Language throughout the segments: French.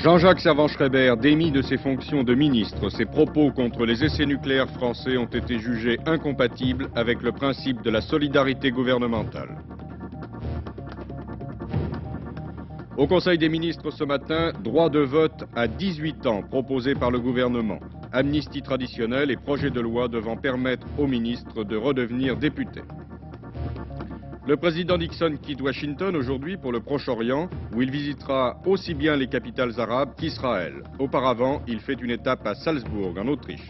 Jean-Jacques Servan-Schreiber démis de ses fonctions de ministre. Ses propos contre les essais nucléaires français ont été jugés incompatibles avec le principe de la solidarité gouvernementale. Au Conseil des ministres ce matin, droit de vote à 18 ans proposé par le gouvernement. Amnistie traditionnelle et projet de loi devant permettre aux ministres de redevenir députés. Le président Nixon quitte Washington aujourd'hui pour le Proche-Orient, où il visitera aussi bien les capitales arabes qu'Israël. Auparavant, il fait une étape à Salzbourg, en Autriche.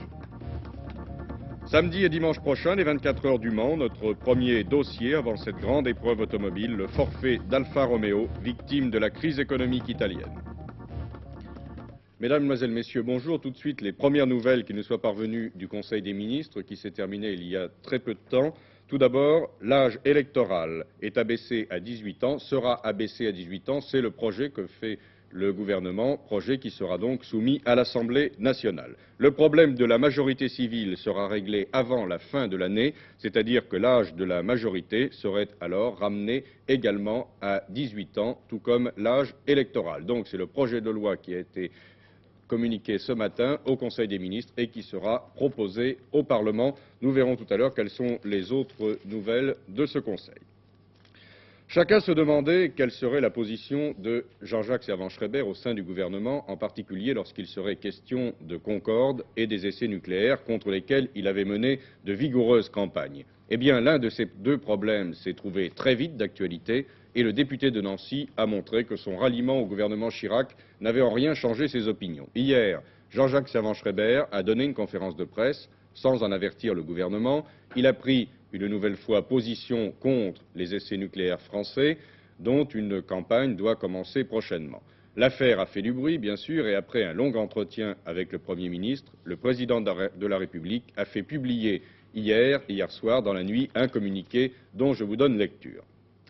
Samedi et dimanche prochain, les 24 heures du Mans, notre premier dossier avant cette grande épreuve automobile, le forfait d'Alfa Romeo, victime de la crise économique italienne. Mesdames, Mesdemoiselles, Messieurs, bonjour. Tout de suite, les premières nouvelles qui nous soient parvenues du Conseil des ministres qui s'est terminé il y a très peu de temps. Tout d'abord, l'âge électoral est abaissé à 18 ans, sera abaissé à 18 ans. C'est le projet que fait le gouvernement, projet qui sera donc soumis à l'Assemblée nationale. Le problème de la majorité civile sera réglé avant la fin de l'année, c'est-à-dire que l'âge de la majorité serait alors ramené également à 18 ans, tout comme l'âge électoral. Donc c'est le projet de loi qui a été communiqué ce matin au Conseil des ministres et qui sera proposé au Parlement. Nous verrons tout à l'heure quelles sont les autres nouvelles de ce Conseil. Chacun se demandait quelle serait la position de Jean-Jacques Servan-Schreiber au sein du gouvernement, en particulier lorsqu'il serait question de Concorde et des essais nucléaires contre lesquels il avait mené de vigoureuses campagnes. Eh bien, l'un de ces deux problèmes s'est trouvé très vite d'actualité et le député de Nancy a montré que son ralliement au gouvernement Chirac n'avait en rien changé ses opinions. Hier, Jean-Jacques Servan-Schreiber a donné une conférence de presse sans en avertir le gouvernement. Il a pris une nouvelle fois position contre les essais nucléaires français, dont une campagne doit commencer prochainement. L'affaire a fait du bruit, bien sûr, et après un long entretien avec le Premier ministre, le Président de la République a fait publier hier soir, dans la nuit, un communiqué dont je vous donne lecture.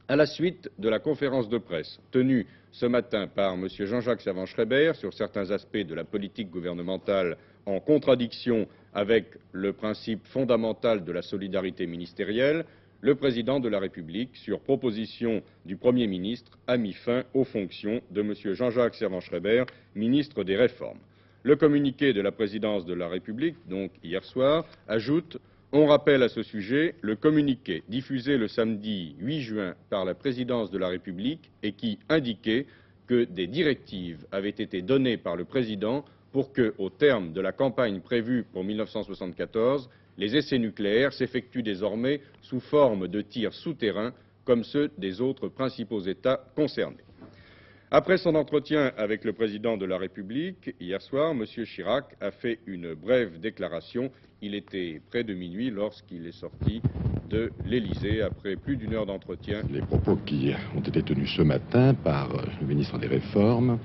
À la suite de la conférence de presse tenue ce matin par M. Jean-Jacques Servan-Schreiber sur certains aspects de la politique gouvernementale en contradiction avec le principe fondamental de la solidarité ministérielle, le Président de la République, sur proposition du Premier ministre, a mis fin aux fonctions de M. Jean-Jacques Servan-Schreiber, ministre des Réformes. Le communiqué de la Présidence de la République, donc hier soir, ajoute: on rappelle à ce sujet le communiqué diffusé le samedi 8 juin par la Présidence de la République et qui indiquait que des directives avaient été données par le Président pour que, au terme de la campagne prévue pour 1974, les essais nucléaires s'effectuent désormais sous forme de tirs souterrains comme ceux des autres principaux États concernés. Après son entretien avec le Président de la République, hier soir, M. Chirac a fait une brève déclaration. Il était près de minuit lorsqu'il est sorti de l'Élysée après plus d'une heure d'entretien. Les propos qui ont été tenus ce matin par le ministre des Réformes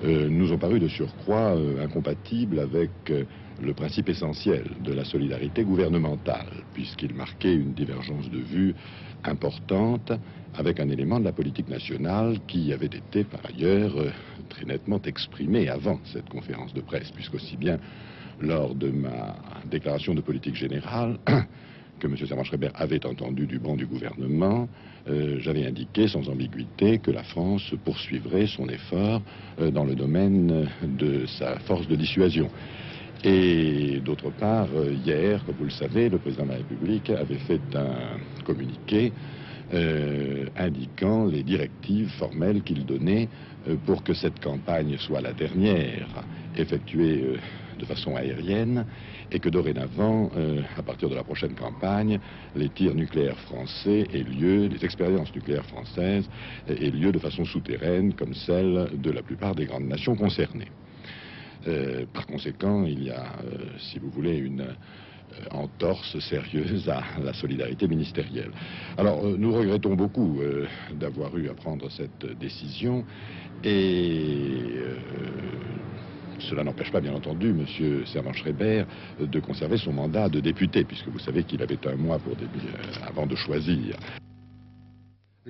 nous ont paru de surcroît incompatibles avec le principe essentiel de la solidarité gouvernementale, puisqu'il marquait une divergence de vue importante avec un élément de la politique nationale qui avait été par ailleurs très nettement exprimé avant cette conférence de presse, puisqu'aussi bien lors de ma déclaration de politique générale que M. Servan-Schreiber avait entendu du banc du gouvernement, j'avais indiqué sans ambiguïté que la France poursuivrait son effort dans le domaine de sa force de dissuasion. Et d'autre part, hier, comme vous le savez, le président de la République avait fait un communiqué indiquant les directives formelles qu'il donnait pour que cette campagne soit la dernière effectuée de façon aérienne et que dorénavant, à partir de la prochaine campagne, les tirs nucléaires français aient lieu, les expériences nucléaires françaises aient lieu de façon souterraine comme celle de la plupart des grandes nations concernées. Par conséquent, il y a, si vous voulez, une entorse sérieuse à la solidarité ministérielle. Alors, nous regrettons beaucoup d'avoir eu à prendre cette décision et cela n'empêche pas, bien entendu, M. Servan-Schreiber de conserver son mandat de député, puisque vous savez qu'il avait un mois avant de choisir.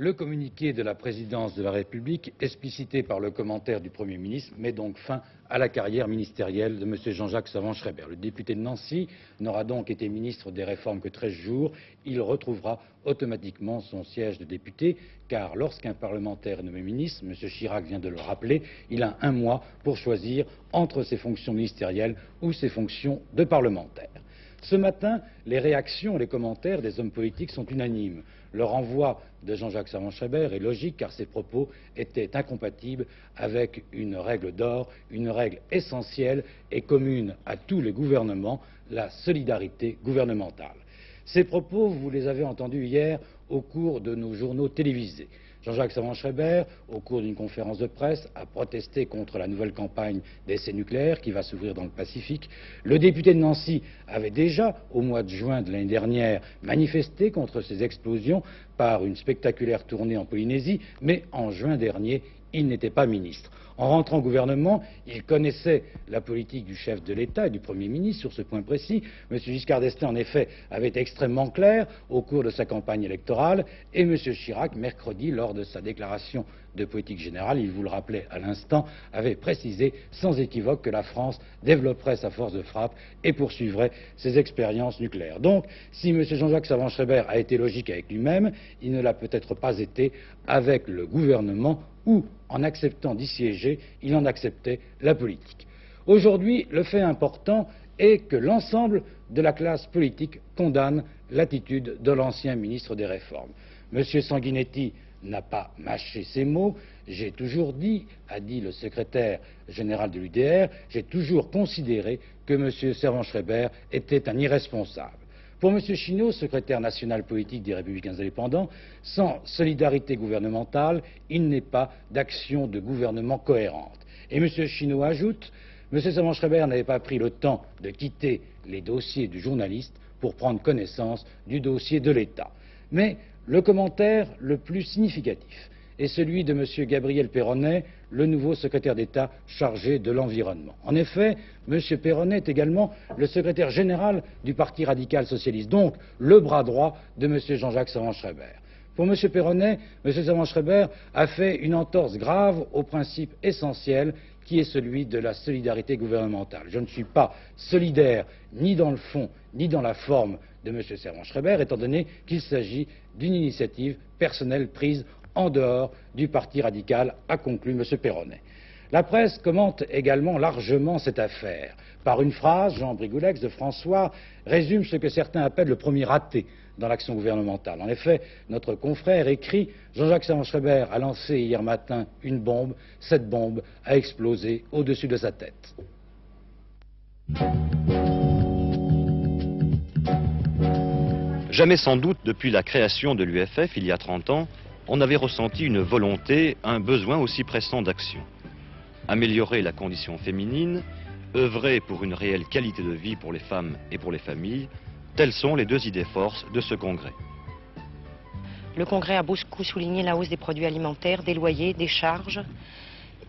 Le communiqué de la présidence de la République, explicité par le commentaire du Premier ministre, met donc fin à la carrière ministérielle de M. Jean-Jacques Savant-Schreiber. Le député de Nancy n'aura donc été ministre des Réformes que 13 jours. Il retrouvera automatiquement son siège de député, car lorsqu'un parlementaire est nommé ministre, M. Chirac vient de le rappeler, il a un mois pour choisir entre ses fonctions ministérielles ou ses fonctions de parlementaire. Ce matin, les réactions et les commentaires des hommes politiques sont unanimes. Le renvoi de Jean-Jacques Savant-Schreiber est logique car ses propos étaient incompatibles avec une règle d'or, une règle essentielle et commune à tous les gouvernements, la solidarité gouvernementale. Ces propos, vous les avez entendus hier au cours de nos journaux télévisés. Jean-Jacques Savant-Schreiber, au cours d'une conférence de presse, a protesté contre la nouvelle campagne d'essais nucléaires qui va s'ouvrir dans le Pacifique. Le député de Nancy avait déjà, au mois de juin de l'année dernière, manifesté contre ces explosions par une spectaculaire tournée en Polynésie, mais en juin dernier, il n'était pas ministre. En rentrant au gouvernement, il connaissait la politique du chef de l'État et du Premier ministre sur ce point précis. M. Giscard d'Estaing, en effet, avait été extrêmement clair au cours de sa campagne électorale et M. Chirac, mercredi, lors de sa déclaration de politique générale, il vous le rappelait à l'instant, avait précisé sans équivoque que la France développerait sa force de frappe et poursuivrait ses expériences nucléaires. Donc, si M. Jean-Jacques Savant-Schreiber a été logique avec lui-même, il ne l'a peut-être pas été avec le gouvernement où, en acceptant d'y siéger, il en acceptait la politique. Aujourd'hui, le fait important est que l'ensemble de la classe politique condamne l'attitude de l'ancien ministre des Réformes. M. Sanguinetti n'a pas mâché ses mots. J'ai toujours dit, a dit le secrétaire général de l'UDR, j'ai toujours considéré que M. Savant-Schreiber était un irresponsable. Pour M. Chineau, secrétaire national politique des Républicains indépendants, sans solidarité gouvernementale, il n'est pas d'action de gouvernement cohérente. Et M. Chineau ajoute, M. Savant-Schreiber n'avait pas pris le temps de quitter les dossiers du journaliste pour prendre connaissance du dossier de l'État. Mais le commentaire le plus significatif est celui de M. Gabriel Péronnet, le nouveau secrétaire d'État chargé de l'environnement. En effet, M. Péronnet est également le secrétaire général du Parti radical socialiste, donc le bras droit de M. Jean-Jacques Savant-Schreiber. Pour M. Péronnet, M. Savant-Schreiber a fait une entorse grave au principe essentiel qui est celui de la solidarité gouvernementale. Je ne suis pas solidaire ni dans le fond ni dans la forme de M. Savant-Schreiber, étant donné qu'il s'agit d'une initiative personnelle prise en dehors du Parti radical, a conclu M. Péronnet. La presse commente également largement cette affaire. Par une phrase, Jean Brigoulex de François résume ce que certains appellent le premier raté dans l'action gouvernementale. En effet, notre confrère écrit « Jean-Jacques Savant-Schreiber a lancé hier matin une bombe. Cette bombe a explosé au-dessus de sa tête. » Jamais sans doute depuis la création de l'UFF il y a 30 ans, on avait ressenti une volonté, un besoin aussi pressant d'action. Améliorer la condition féminine, œuvrer pour une réelle qualité de vie pour les femmes et pour les familles, telles sont les deux idées forces de ce congrès. Le congrès a beaucoup souligné la hausse des produits alimentaires, des loyers, des charges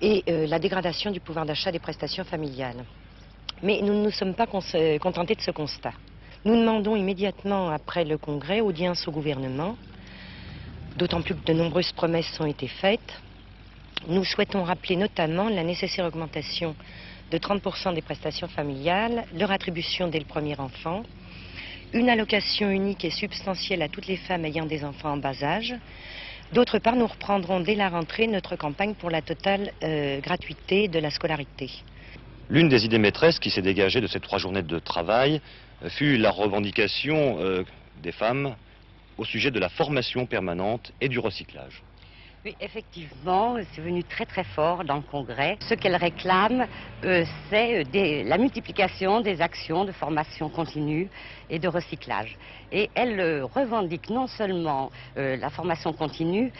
et la dégradation du pouvoir d'achat des prestations familiales. Mais nous ne nous sommes pas contentés de ce constat. Nous demandons immédiatement après le congrès audience au gouvernement, d'autant plus que de nombreuses promesses ont été faites. Nous souhaitons rappeler notamment la nécessaire augmentation de 30% des prestations familiales, leur attribution dès le premier enfant, une allocation unique et substantielle à toutes les femmes ayant des enfants en bas âge. D'autre part, nous reprendrons dès la rentrée notre campagne pour la totale gratuité de la scolarité. L'une des idées maîtresses qui s'est dégagée de ces 3 journées de travail fut la revendication des femmes au sujet de la formation permanente et du recyclage. Oui, effectivement, c'est venu très très fort dans le Congrès. Ce qu'elle réclame, c'est la multiplication des actions de formation continue et de recyclage. Et elle revendique non seulement la formation continue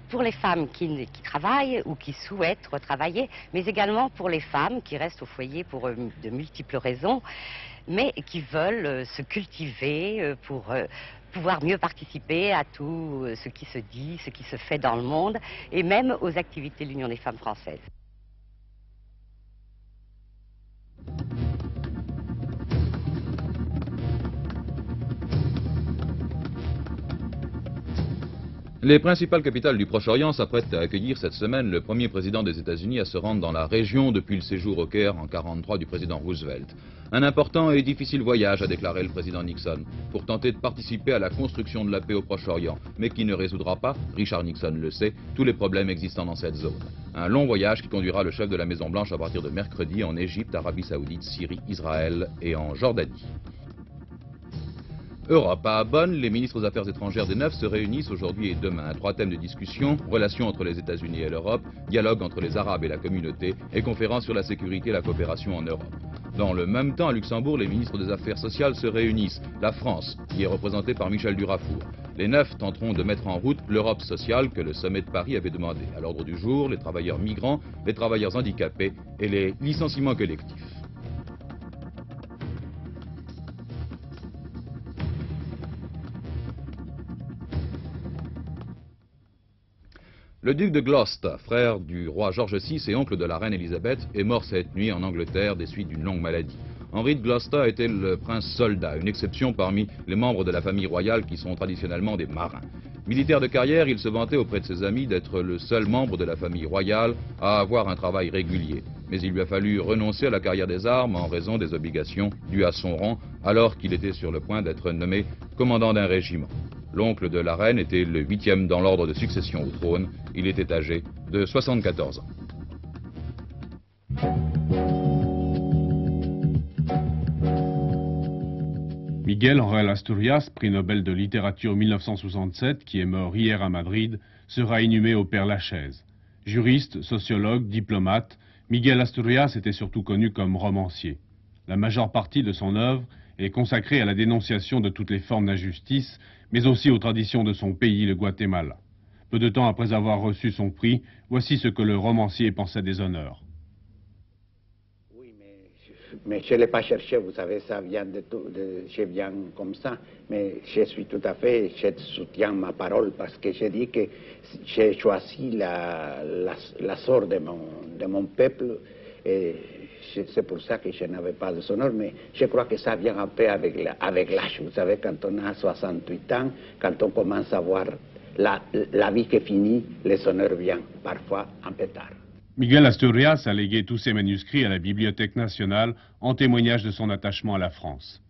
pour les femmes qui travaillent ou qui souhaitent retravailler, mais également pour les femmes qui restent au foyer pour de multiples raisons, mais qui veulent se cultiver pour pouvoir mieux participer à tout ce qui se dit, ce qui se fait dans le monde, et même aux activités de l'Union des femmes françaises. Les principales capitales du Proche-Orient s'apprêtent à accueillir cette semaine le premier président des États-Unis à se rendre dans la région depuis le séjour au Caire en 1943 du président Roosevelt. Un important et difficile voyage, a déclaré le président Nixon, pour tenter de participer à la construction de la paix au Proche-Orient, mais qui ne résoudra pas, Richard Nixon le sait, tous les problèmes existants dans cette zone. Un long voyage qui conduira le chef de la Maison-Blanche à partir de mercredi en Égypte, Arabie Saoudite, Syrie, Israël et en Jordanie. Europe. À Bonn, les ministres des Affaires étrangères des 9 se réunissent aujourd'hui et demain. 3 thèmes de discussion: relations entre les États-Unis et l'Europe, dialogue entre les Arabes et la communauté, et conférence sur la sécurité et la coopération en Europe. Dans le même temps, à Luxembourg, les ministres des Affaires sociales se réunissent. La France, qui est représentée par Michel Durafour. Les 9 tenteront de mettre en route l'Europe sociale que le sommet de Paris avait demandé. À l'ordre du jour, les travailleurs migrants, les travailleurs handicapés et les licenciements collectifs. Le duc de Gloucester, frère du roi George VI et oncle de la reine Elisabeth, est mort cette nuit en Angleterre des suites d'une longue maladie. Henri de Gloucester était le prince soldat, une exception parmi les membres de la famille royale qui sont traditionnellement des marins. Militaire de carrière, il se vantait auprès de ses amis d'être le seul membre de la famille royale à avoir un travail régulier. Mais il lui a fallu renoncer à la carrière des armes en raison des obligations dues à son rang, alors qu'il était sur le point d'être nommé commandant d'un régiment. L'oncle de la reine était le 8e dans l'ordre de succession au trône. Il était âgé de 74 ans. Miguel Ángel Asturias, prix Nobel de littérature 1967, qui est mort hier à Madrid, sera inhumé au Père-Lachaise. Juriste, sociologue, diplomate, Miguel Asturias était surtout connu comme romancier. La majeure partie de son œuvre est consacrée à la dénonciation de toutes les formes d'injustice, mais aussi aux traditions de son pays, le Guatemala. Peu de temps après avoir reçu son prix, voici ce que le romancier pensait des honneurs. Oui, mais je ne l'ai pas cherché, vous savez, ça vient je viens comme ça, mais je suis tout à fait, je soutiens ma parole parce que je dis que j'ai choisi la sort de mon peuple et c'est pour ça que je n'avais pas de honneur, mais je crois que ça vient un peu avec l'âge. Vous savez, quand on a 68 ans, quand on commence à voir la vie qui finit, les honneurs viennent parfois un peu tard. Miguel Asturias a légué tous ses manuscrits à la Bibliothèque nationale en témoignage de son attachement à la France.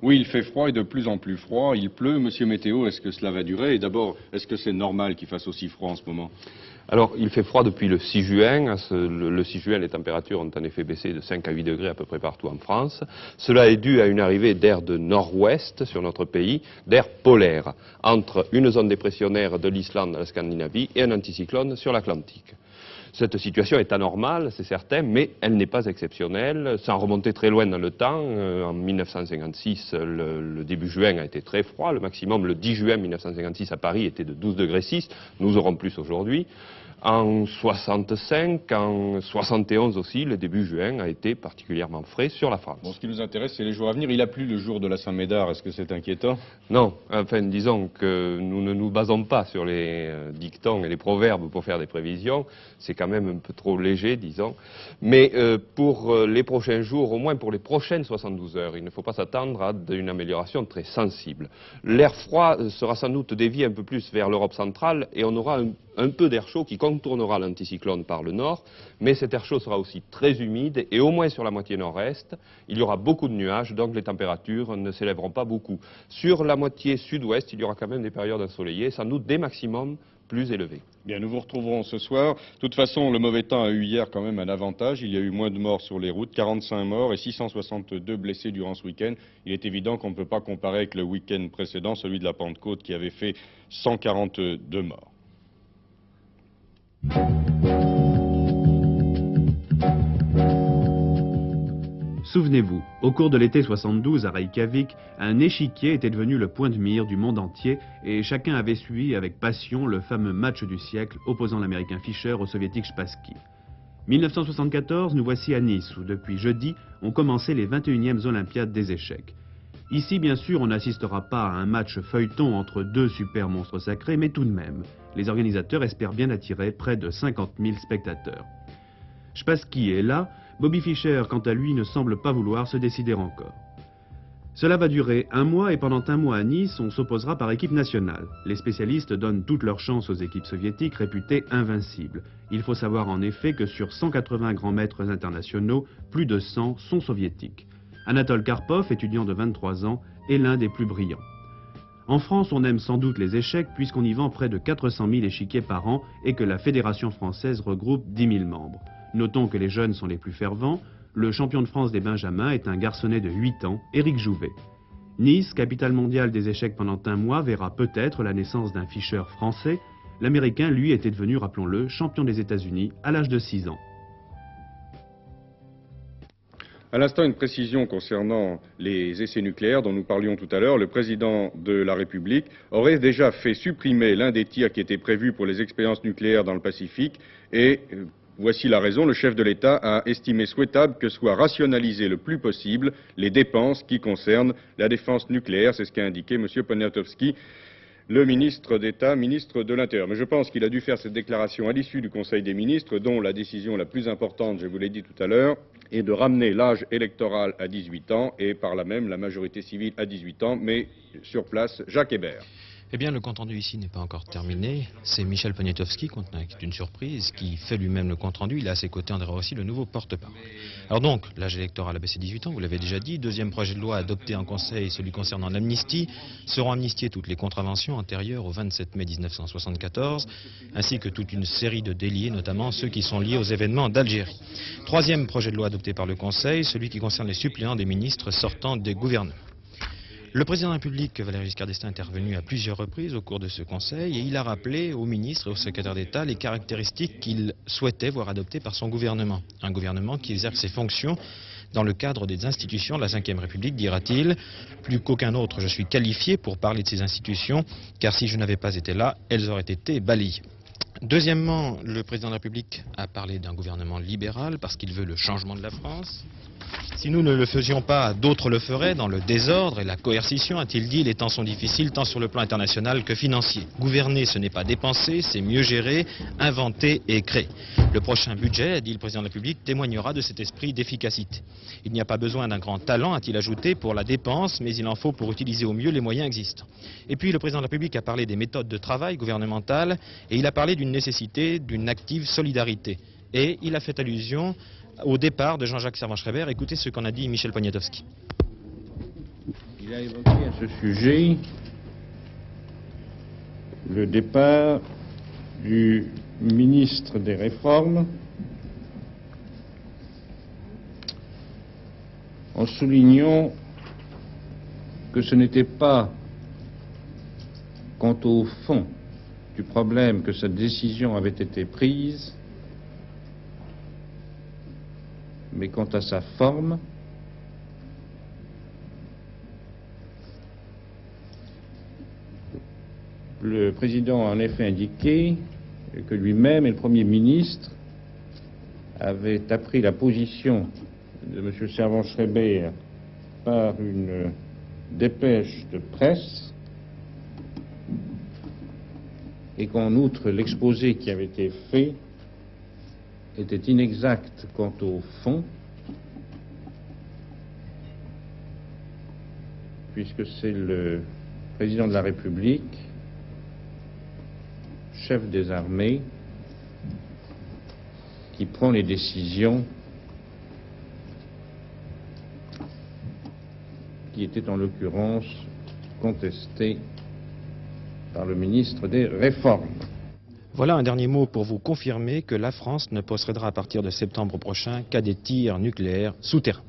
Oui, il fait froid et de plus en plus froid. Il pleut. Monsieur Météo, est-ce que cela va durer? Et d'abord, est-ce que c'est normal qu'il fasse aussi froid en ce moment? Alors, il fait froid depuis le 6 juin. Le 6 juin, les températures ont en effet baissé de 5 à 8 degrés à peu près partout en France. Cela est dû à une arrivée d'air de nord-ouest sur notre pays, d'air polaire, entre une zone dépressionnaire de l'Islande à la Scandinavie et un anticyclone sur l'Atlantique. Cette situation est anormale, c'est certain, mais elle n'est pas exceptionnelle. Sans remonter très loin dans le temps, en 1956, le début juin a été très froid. Le maximum, le 10 juin 1956 à Paris, était de 12 degrés 6. Nous aurons plus aujourd'hui. En 65, en 71 aussi, le début juin a été particulièrement frais sur la France. Bon, ce qui nous intéresse, c'est les jours à venir. Il a plu le jour de la Saint-Médard. Est-ce que c'est inquiétant? Non. Enfin, disons que nous ne nous basons pas sur les dictons et les proverbes pour faire des prévisions. C'est quand même un peu trop léger, disons. Mais pour les prochains jours, au moins pour les prochaines 72 heures, il ne faut pas s'attendre à une amélioration très sensible. L'air froid sera sans doute dévié un peu plus vers l'Europe centrale et on aura un peu d'air chaud qui contournera l'anticyclone par le nord, mais cet air chaud sera aussi très humide et au moins sur la moitié nord-est, il y aura beaucoup de nuages, donc les températures ne s'élèveront pas beaucoup. Sur la moitié sud-ouest, il y aura quand même des périodes ensoleillées, sans doute des maximums plus élevés. Bien, nous vous retrouverons ce soir. De toute façon, le mauvais temps a eu hier quand même un avantage. Il y a eu moins de morts sur les routes, 45 morts et 662 blessés durant ce week-end. Il est évident qu'on ne peut pas comparer avec le week-end précédent, celui de la Pentecôte, qui avait fait 142 morts. Souvenez-vous, au cours de l'été 72 à Reykjavik, un échiquier était devenu le point de mire du monde entier et chacun avait suivi avec passion le fameux match du siècle opposant l'américain Fischer au soviétique Spassky. 1974, nous voici à Nice où depuis jeudi ont commencé les 21e Olympiades des échecs. Ici, bien sûr, on n'assistera pas à un match feuilleton entre deux super monstres sacrés, mais tout de même, les organisateurs espèrent bien attirer près de 50 000 spectateurs. Spassky est là, Bobby Fischer, quant à lui, ne semble pas vouloir se décider encore. Cela va durer 1 mois et pendant 1 mois à Nice, on s'opposera par équipe nationale. Les spécialistes donnent toutes leurs chances aux équipes soviétiques réputées invincibles. Il faut savoir en effet que sur 180 grands maîtres internationaux, plus de 100 sont soviétiques. Anatole Karpov, étudiant de 23 ans, est l'un des plus brillants. En France, on aime sans doute les échecs puisqu'on y vend près de 400 000 échiquiers par an et que la Fédération française regroupe 10 000 membres. Notons que les jeunes sont les plus fervents. Le champion de France des Benjamins est un garçonnet de 8 ans, Éric Jouvet. Nice, capitale mondiale des échecs pendant 1 mois, verra peut-être la naissance d'un Fischer français. L'Américain, lui, était devenu, rappelons-le, champion des États-Unis à l'âge de 6 ans. À l'instant, une précision concernant les essais nucléaires dont nous parlions tout à l'heure. Le président de la République aurait déjà fait supprimer l'un des tirs qui était prévu pour les expériences nucléaires dans le Pacifique et voici la raison. Le chef de l'État a estimé souhaitable que soient rationalisées le plus possible les dépenses qui concernent la défense nucléaire. C'est ce qu'a indiqué M. Poniatowski, le ministre d'État, ministre de l'Intérieur. Mais je pense qu'il a dû faire cette déclaration à l'issue du Conseil des ministres, dont la décision la plus importante, je vous l'ai dit tout à l'heure, est de ramener l'âge électoral à 18 ans et par là même la majorité civile à 18 ans, mais sur place, Jacques Hébert. Eh bien, le compte-rendu ici n'est pas encore terminé. C'est Michel Poniatowski, qui est une surprise, qui fait lui-même le compte-rendu. Il a à ses côtés André Rossi, le nouveau porte-parole. Alors donc, l'âge électoral a baissé 18 ans, vous l'avez déjà dit. Deuxième projet de loi adopté en Conseil, celui concernant l'amnistie. Seront amnistiées toutes les contraventions antérieures au 27 mai 1974, ainsi que toute une série de délits, notamment ceux qui sont liés aux événements d'Algérie. Troisième projet de loi adopté par le Conseil, celui qui concerne les suppléants des ministres sortants des gouvernements. Le président de la République, Valéry Giscard d'Estaing, est intervenu à plusieurs reprises au cours de ce Conseil et il a rappelé aux ministres et aux secrétaires d'État les caractéristiques qu'il souhaitait voir adoptées par son gouvernement. Un gouvernement qui exerce ses fonctions dans le cadre des institutions de la Ve République, dira-t-il. Plus qu'aucun autre, je suis qualifié pour parler de ces institutions, car si je n'avais pas été là, elles auraient été balayées. Deuxièmement, le président de la République a parlé d'un gouvernement libéral parce qu'il veut le changement de la France. Si nous ne le faisions pas, d'autres le feraient dans le désordre et la coercition, a-t-il dit. Les temps sont difficiles tant sur le plan international que financier. Gouverner, ce n'est pas dépenser, c'est mieux gérer, inventer et créer. Le prochain budget, a dit le président de la République, témoignera de cet esprit d'efficacité. Il n'y a pas besoin d'un grand talent, a-t-il ajouté, pour la dépense, mais il en faut pour utiliser au mieux les moyens existants. Et puis le président de la République a parlé des méthodes de travail gouvernementales et il a parlé d'une nécessité d'une active solidarité. Et il a fait allusion au départ de Jean-Jacques Servan-Schreiber. Écoutez ce qu'en a dit Michel Poniatowski. Il a évoqué à ce sujet le départ du ministre des Réformes en soulignant que ce n'était pas quant au fond du problème que cette décision avait été prise, mais quant à sa forme, le président a en effet indiqué que lui-même et le Premier ministre avaient appris la position de M. Servan-Schreiber par une dépêche de presse et qu'en outre l'exposé qui avait été fait était inexact quant au fond, puisque c'est le président de la République, chef des armées, qui prend les décisions qui étaient en l'occurrence contestées par le ministre des Réformes. Voilà un dernier mot pour vous confirmer que la France ne possédera à partir de septembre prochain qu'à des tirs nucléaires souterrains.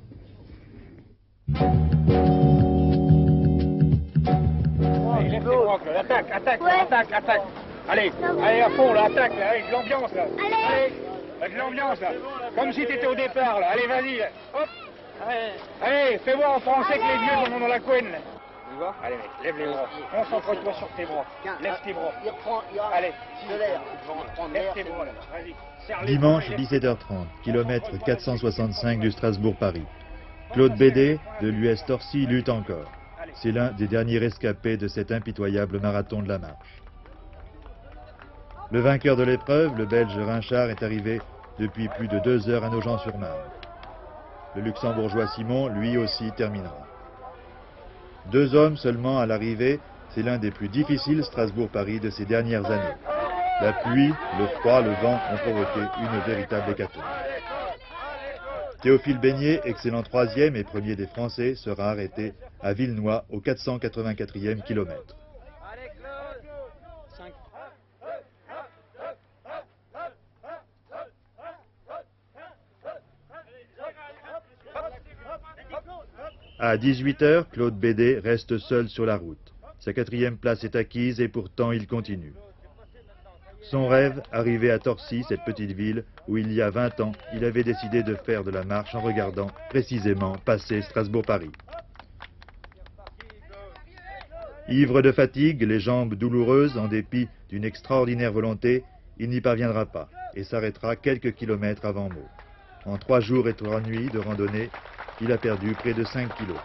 Attaque, attaque, ouais. Attaque. Allez, allez à fond, là, attaque, là, avec de l'ambiance, là. Allez, avec de l'ambiance, là. Comme si t'étais au départ, là. Allez, vas-y, là. Hop. Allez, fais voir en français que les vieux sont dans la couenne, là. Allez, mec, lève les bras. Concentre-toi sur tes bras. Lève tes bras. Allez, lève tes bras, là. Vas-y. Dimanche, 17h30, kilomètre 465 du Strasbourg-Paris. Claude Bédé, de l'US Torcy, lutte encore. C'est l'un des derniers rescapés de cet impitoyable marathon de la marche. Le vainqueur de l'épreuve, le Belge Rinchard, est arrivé depuis plus de 2 heures à Nogent-sur-Marne. Le luxembourgeois Simon, lui aussi, terminera. 2 hommes seulement à l'arrivée, c'est l'un des plus difficiles Strasbourg-Paris de ces dernières années. La pluie, le froid, le vent ont provoqué une véritable hécatombe. Théophile Beignet, excellent 3e et premier des Français, sera arrêté à Villenoy au 484e kilomètre. À 18 h, Claude Bédé reste seul sur la route. Sa 4e place est acquise et pourtant il continue. Son rêve, arrivé à Torcy, cette petite ville où il y a 20 ans, il avait décidé de faire de la marche en regardant précisément passer Strasbourg-Paris. Ivre de fatigue, les jambes douloureuses, en dépit d'une extraordinaire volonté, il n'y parviendra pas et s'arrêtera quelques kilomètres avant Meaux. En 3 jours et 3 nuits de randonnée, il a perdu près de 5 kilos.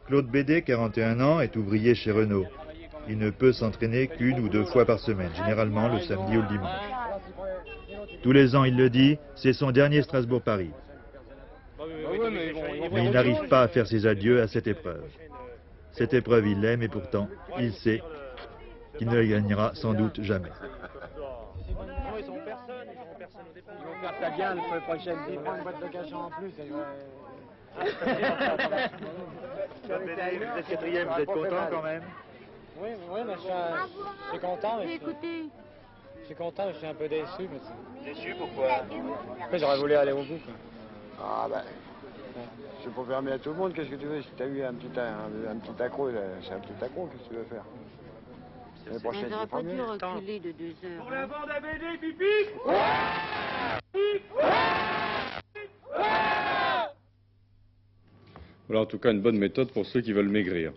Claude Bédé, 41 ans, est ouvrier chez Renault. Il ne peut s'entraîner qu'1 ou 2 fois par semaine, généralement le samedi ou le dimanche. Tous les ans, il le dit, c'est son dernier Strasbourg-Paris. Mais il n'arrive pas à faire ses adieux à cette épreuve. Cette épreuve, il l'aime et pourtant, il sait qu'il ne la gagnera sans doute jamais. Ils vont faire ça bien le prochain. Ils prennent une boîte de cachet en plus. Claude Bédé, vous êtes 4e, vous êtes content quand même? Oui, mais je suis content. Mais je suis content, mais je suis un peu déçu. Déçu pourquoi? Après, j'aurais voulu aller au bout. Quoi. Ah ben, c'est pour permettre à tout le monde. Qu'est-ce que tu veux? Si tu as eu un petit accro, c'est un petit accro, qu'est-ce que tu veux faire? Mais ils n'auraient pas dû reculer de 2 heures. Pour la bande à BD, pipi! Voilà en tout cas une bonne méthode pour ceux qui veulent maigrir.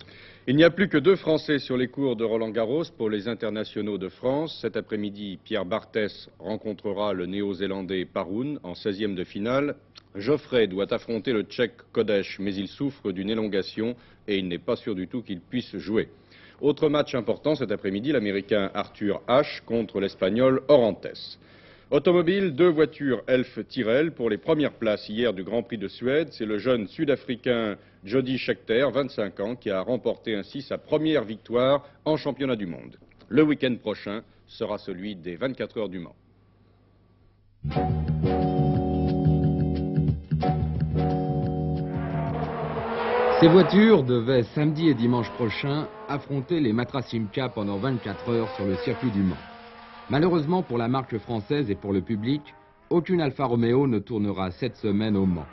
Il n'y a plus que 2 Français sur les cours de Roland-Garros pour les internationaux de France. Cet après-midi, Pierre Barthès rencontrera le Néo-Zélandais Parun en 16e de finale. Geoffrey doit affronter le Tchèque Kodeš, mais il souffre d'une élongation et il n'est pas sûr du tout qu'il puisse jouer. Autre match important cet après-midi, l'Américain Arthur Ashe contre l'Espagnol Orantes. Automobile, 2 voitures Elf Tyrrell pour les premières places hier du Grand Prix de Suède. C'est le jeune Sud-Africain Jody Scheckter, 25 ans, qui a remporté ainsi sa première victoire en championnat du monde. Le week-end prochain sera celui des 24 heures du Mans. Ces voitures devaient samedi et dimanche prochain affronter les Matra Simca pendant 24 heures sur le circuit du Mans. Malheureusement pour la marque française et pour le public, aucune Alfa Romeo ne tournera cette semaine au Mans.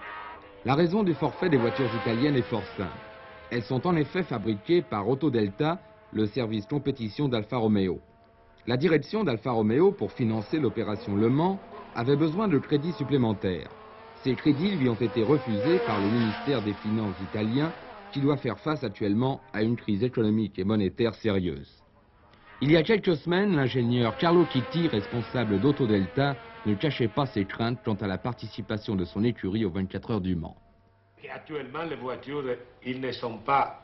La raison du forfait des voitures italiennes est fort simple. Elles sont en effet fabriquées par Autodelta, le service compétition d'Alfa Romeo. La direction d'Alfa Romeo, pour financer l'opération Le Mans, avait besoin de crédits supplémentaires. Ces crédits lui ont été refusés par le ministère des Finances italien, qui doit faire face actuellement à une crise économique et monétaire sérieuse. Il y a quelques semaines, l'ingénieur Carlo Chitti, responsable d'Autodelta, ne cachait pas ses craintes quant à la participation de son écurie aux 24 heures du Mans. Actuellement, les voitures, ils ne sont pas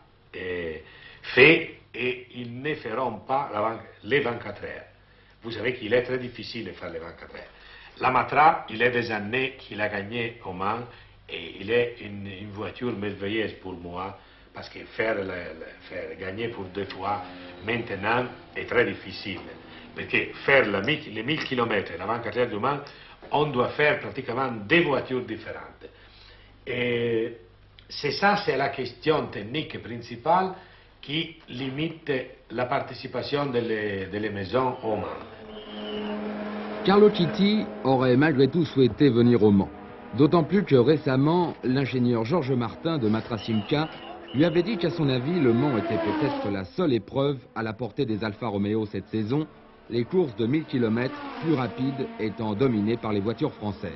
faits et ils ne feront pas les 24 heures. Vous savez qu'il est très difficile de faire les 24 heures. La Matra, il est des années qu'il a gagné au Mans et il est une voiture merveilleuse pour moi. Parce que faire gagner pour 2 fois maintenant est très difficile. Parce que faire les 1000 km à 24 heures du Mans, on doit faire pratiquement 2 voitures différentes. Et c'est la question technique principale qui limite la participation des maisons au Mans. Carlo Chitti aurait malgré tout souhaité venir au Mans. D'autant plus que récemment, l'ingénieur Georges Martin de Matra Simca lui avait dit qu'à son avis, le Mans était peut-être la seule épreuve à la portée des Alfa Romeo cette saison, les courses de 1000 km plus rapides étant dominées par les voitures françaises.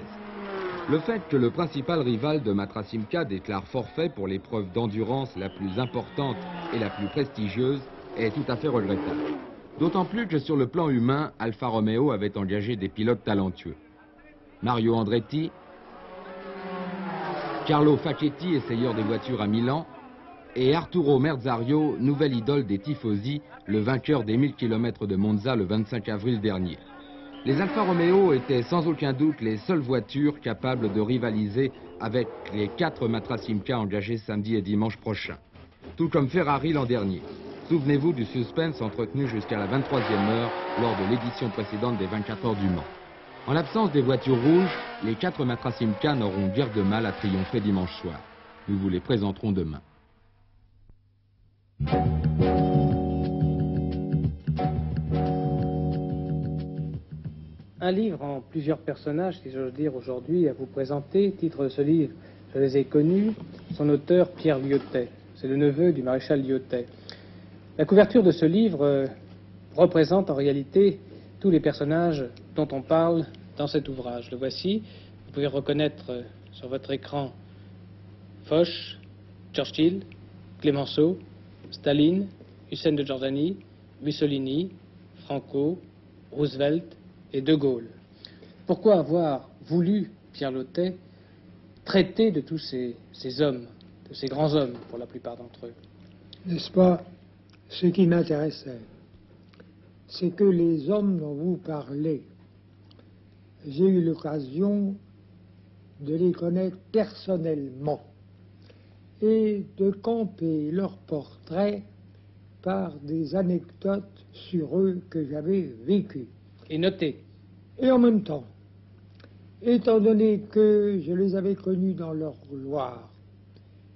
Le fait que le principal rival de Matra Simca déclare forfait pour l'épreuve d'endurance la plus importante et la plus prestigieuse est tout à fait regrettable. D'autant plus que sur le plan humain, Alfa Romeo avait engagé des pilotes talentueux. Mario Andretti, Carlo Facchetti, essayeur des voitures à Milan, et Arturo Merzario, nouvelle idole des tifosi, le vainqueur des 1000 km de Monza le 25 avril dernier. Les Alfa Romeo étaient sans aucun doute les seules voitures capables de rivaliser avec les 4 Matra Simca engagés samedi et dimanche prochains. Tout comme Ferrari l'an dernier. Souvenez-vous du suspense entretenu jusqu'à la 23e heure lors de l'édition précédente des 24 heures du Mans. En l'absence des voitures rouges, les 4 Matra Simca n'auront guère de mal à triompher dimanche soir. Nous vous les présenterons demain. Un livre en plusieurs personnages, si j'ose dire aujourd'hui, à vous présenter. Titre de ce livre, je les ai connus. Son auteur, Pierre Lyotet. C'est le neveu du maréchal Lyotet. La couverture de ce livre représente en réalité tous les personnages dont on parle dans cet ouvrage. Le voici. Vous pouvez reconnaître sur votre écran Foch, Churchill, Clemenceau, Staline, Hussein de Jordanie, Mussolini, Franco, Roosevelt et De Gaulle. Pourquoi avoir voulu, Pierre Lyotet, traiter de tous ces hommes, de ces grands hommes pour la plupart d'entre eux? N'est-ce pas, ce qui m'intéressait, c'est que les hommes dont vous parlez, j'ai eu l'occasion de les connaître personnellement et de camper leurs portraits par des anecdotes sur eux que j'avais vécues. Et noté. Et en même temps, étant donné que je les avais connus dans leur gloire,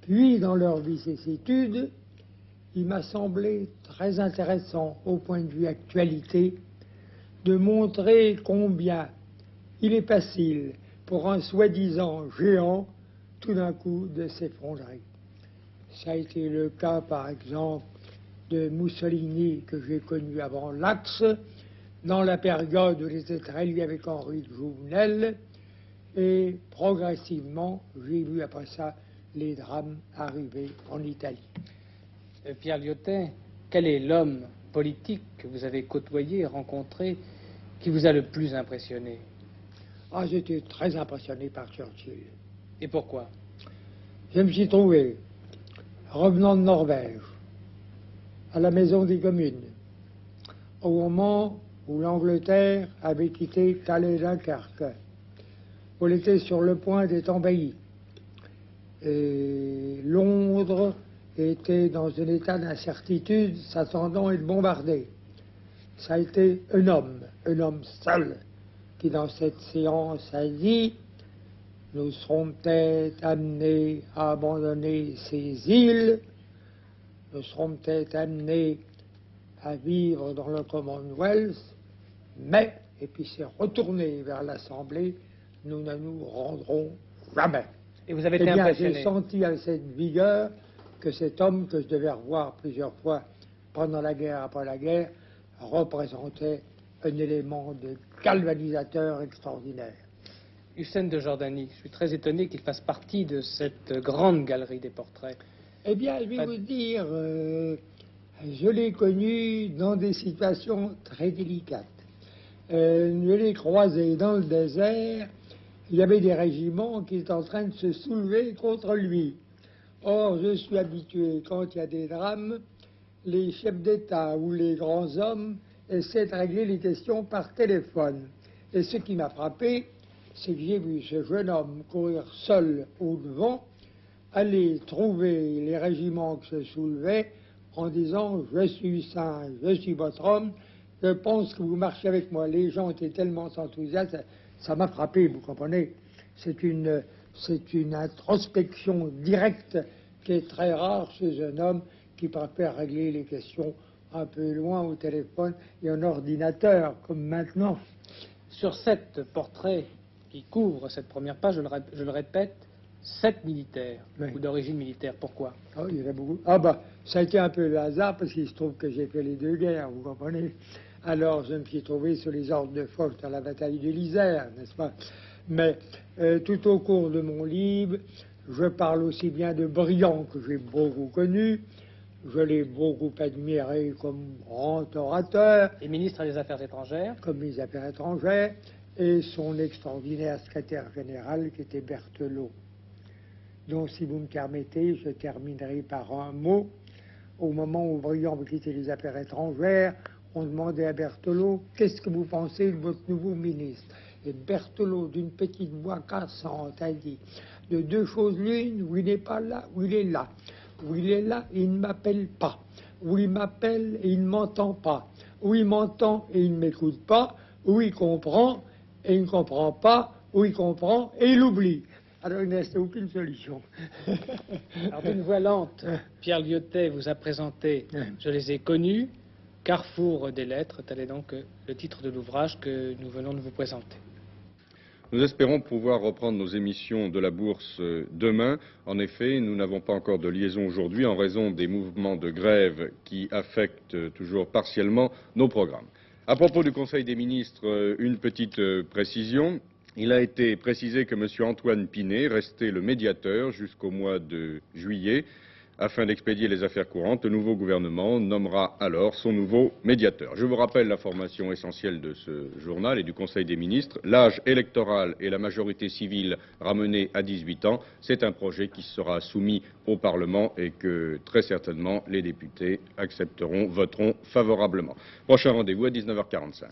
puis dans leur vicissitude, il m'a semblé très intéressant, au point de vue actualité, de montrer combien il est facile pour un soi-disant géant, tout d'un coup, de s'effondrer. Ça a été le cas, par exemple, de Mussolini, que j'ai connu avant l'Axe, dans la période où il était très lié avec Henri de Jouvenel, et progressivement, j'ai vu après ça les drames arriver en Italie. Pierre Lyotet, quel est l'homme politique que vous avez côtoyé, rencontré, qui vous a le plus impressionné? Ah, j'étais très impressionné par Churchill. Et pourquoi? Je me suis trouvé, revenant de Norvège, à la Maison des Communes, au moment où l'Angleterre avait quitté Calais-Dunkerque, où elle était sur le point d'être envahie. Et Londres était dans un état d'incertitude, s'attendant à être bombardé. Ça a été un homme seul, qui dans cette séance a dit « Nous serons peut-être amenés à abandonner ces îles, nous serons peut-être amenés à vivre dans le Commonwealth, mais, et puis c'est retourné vers l'Assemblée, nous ne nous rendrons jamais. » Et vous avez été impressionné. J'ai senti avec cette vigueur que cet homme, que je devais revoir plusieurs fois pendant la guerre, après la guerre, représentait un élément de galvanisateur extraordinaire. Hussein de Jordanie, je suis très étonné qu'il fasse partie de cette grande galerie des portraits. Eh bien, je vais vous dire, je l'ai connu dans des situations très délicates. Je l'ai croisé dans le désert, il y avait des régiments qui étaient en train de se soulever contre lui. Or, je suis habitué, quand il y a des drames, les chefs d'État ou les grands hommes essaient de régler les questions par téléphone. Et ce qui m'a frappé, c'est que j'ai vu ce jeune homme courir seul au devant, aller trouver les régiments qui se soulevaient en disant « Je suis singe, je suis votre homme, je pense que vous marchez avec moi ». Les gens étaient tellement enthousiastes, ça m'a frappé, vous comprenez. C'est une introspection directe qui est très rare chez un homme qui préfère régler les questions un peu loin au téléphone et en ordinateur, comme maintenant. Sur 7 portraits qui couvrent cette première page, je le répète, 7 militaires, oui, ou d'origine militaire. Pourquoi? Oh, il y en a beaucoup. Ah bah, ça a été un peu le hasard, parce qu'il se trouve que j'ai fait les 2 guerres, vous comprenez. Alors, je me suis trouvé sur les ordres de Foch dans la bataille de l'Isère, n'est-ce pas? Mais tout au cours de mon livre, je parle aussi bien de Briand, que j'ai beaucoup connu, je l'ai beaucoup admiré comme grand orateur. Et ministre des Affaires étrangères. Comme ministre des Affaires étrangères, et son extraordinaire secrétaire général qui était Berthelot. Donc, si vous me permettez, je terminerai par un mot. Au moment où Briand veut quitter les affaires étrangères, on demandait à Berthelot, qu'est-ce que vous pensez de votre nouveau ministre? Et Berthelot, d'une petite voix cassante, a dit, de deux choses l'une, où il n'est pas là, où il est là. Où il est là, il ne m'appelle pas. Où il m'appelle et il ne m'entend pas. Où il m'entend et il ne m'écoute pas. Où il comprend et il ne comprend pas. Où il comprend et il oublie. Alors il ne reste aucune solution. Alors d'une voix lente, Pierre Lyotet vous a présenté « Je les ai connus », Carrefour des lettres, tel est donc le titre de l'ouvrage que nous venons de vous présenter. Nous espérons pouvoir reprendre nos émissions de la Bourse demain. En effet, nous n'avons pas encore de liaison aujourd'hui en raison des mouvements de grève qui affectent toujours partiellement nos programmes. À propos du Conseil des ministres, une petite précision. Il a été précisé que M. Antoine Pinet restait le médiateur jusqu'au mois de juillet. Afin d'expédier les affaires courantes, le nouveau gouvernement nommera alors son nouveau médiateur. Je vous rappelle l'information essentielle de ce journal et du Conseil des ministres. L'âge électoral et la majorité civile ramenés à 18 ans, c'est un projet qui sera soumis au Parlement et que très certainement les députés accepteront, voteront favorablement. Prochain rendez-vous à 19h45.